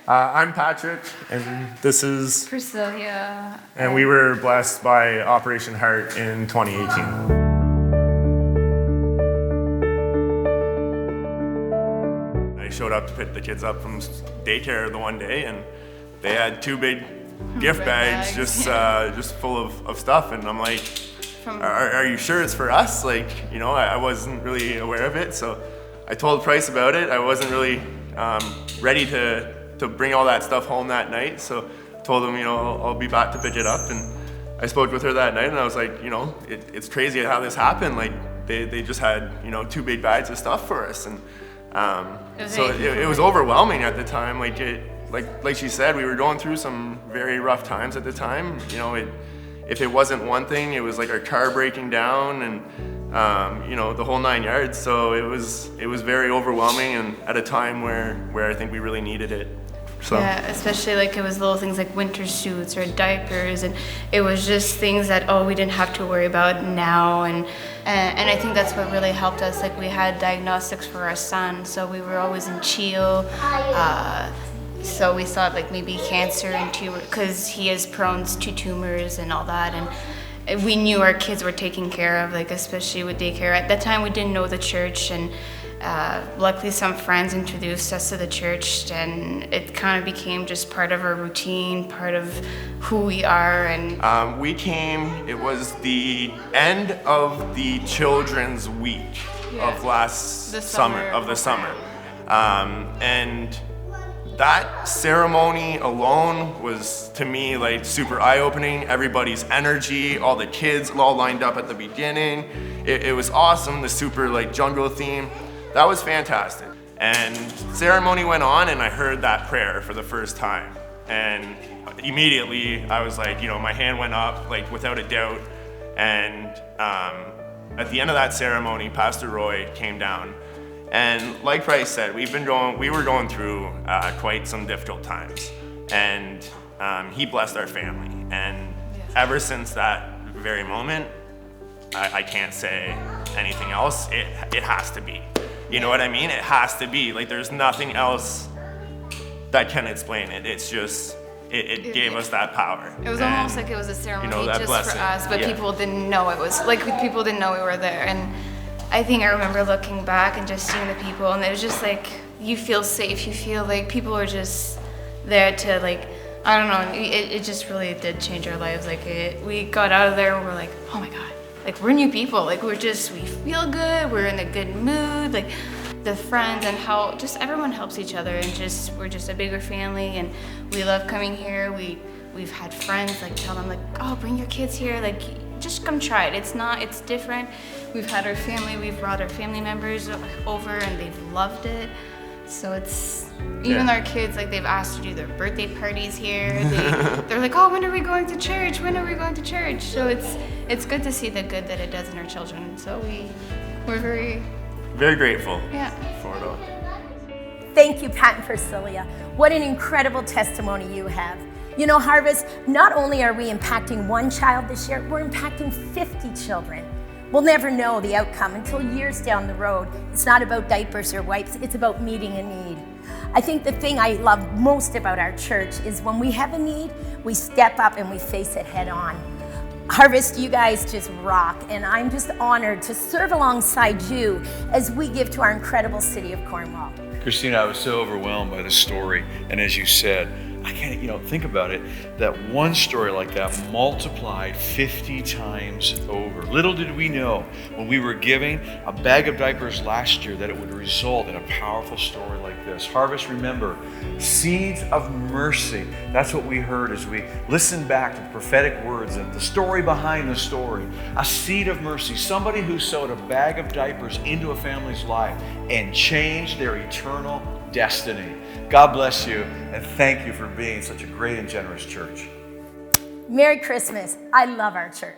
I'm Patrick, and this is Pryscylya. and we were blessed by Operation Heart in 2018. I showed up to pick the kids up from daycare the one day, and they had two big gift bags just full of stuff, and I'm like, are you sure it's for us? Like, I wasn't really aware of it, so I told Price about it. I wasn't really ready to bring all that stuff home that night, so I told him, I'll be back to pick it up, and I spoke with her that night, and I was like, it's crazy how this happened. Like, they just had, two big bags of stuff for us, and it was overwhelming at the time. Like she said, we were going through some very rough times at the time. If it wasn't one thing, it was like our car breaking down, and the whole 9 yards. So it was very overwhelming, and at a time where I think we really needed it. So. Yeah, especially it was little things like winter suits or diapers, and it was just things that we didn't have to worry about now, and I think that's what really helped us. Like, we had diagnostics for our son, so we were always in CHEO. So we thought maybe cancer and tumor, because he is prone to tumors and all that, and we knew our kids were taken care of, especially with daycare. At that time, we didn't know the church, and luckily some friends introduced us to the church, and it kind of became just part of our routine, part of who we are. And we came, it was the end of the children's week of the summer. And that ceremony alone was, to me, super eye-opening. Everybody's energy, all the kids all lined up at the beginning. It was awesome, the super jungle theme. That was fantastic. And ceremony went on, and I heard that prayer for the first time. And immediately I was my hand went up, without a doubt. And at the end of that ceremony, Pastor Roy came down. And like Price said, we were going through quite some difficult times, and he blessed our family. And ever since that very moment, I can't say anything else. It has to be. You know what I mean? It has to be. There's nothing else that can explain it. It's just, it gave us that power. It was almost like it was a ceremony just blessing. For us, but people didn't know it was, people didn't know we were there. And I think I remember looking back and just seeing the people, and it was just you feel safe. You feel like people are just there to I don't know. It just really did change our lives. We got out of there and we're oh my God, we're new people. We feel good. We're in a good mood. The friends and how just everyone helps each other, and we're just a bigger family, and we love coming here. We've had friends tell them oh, bring your kids here. Just come try it. It's different. We've had our family, we've brought our family members over, and they've loved it. So it's, even our kids, they've asked to do their birthday parties here. They're oh, when are we going to church? When are we going to church? So it's good to see the good that it does in our children. So we're very, very grateful. Yeah. For it all. Thank you, Pat and Pryscylya. What an incredible testimony you have. Harvest, not only are we impacting one child this year, we're impacting 50 children. We'll never know the outcome until years down the road. It's not about diapers or wipes, it's about meeting a need. I think the thing I love most about our church is when we have a need, we step up and we face it head on. Harvest, you guys just rock, and I'm just honored to serve alongside you as we give to our incredible city of Cornwall. Christina, I was so overwhelmed by the story, and as you said, I can't, think about it, that one story like that multiplied 50 times over. Little did we know when we were giving a bag of diapers last year that it would result in a powerful story like this. Harvest, remember, seeds of mercy. That's what we heard as we listened back to the prophetic words and the story behind the story. A seed of mercy, somebody who sowed a bag of diapers into a family's life and changed their eternal destiny. God bless you, and thank you for being such a great and generous church. Merry Christmas. I love our church.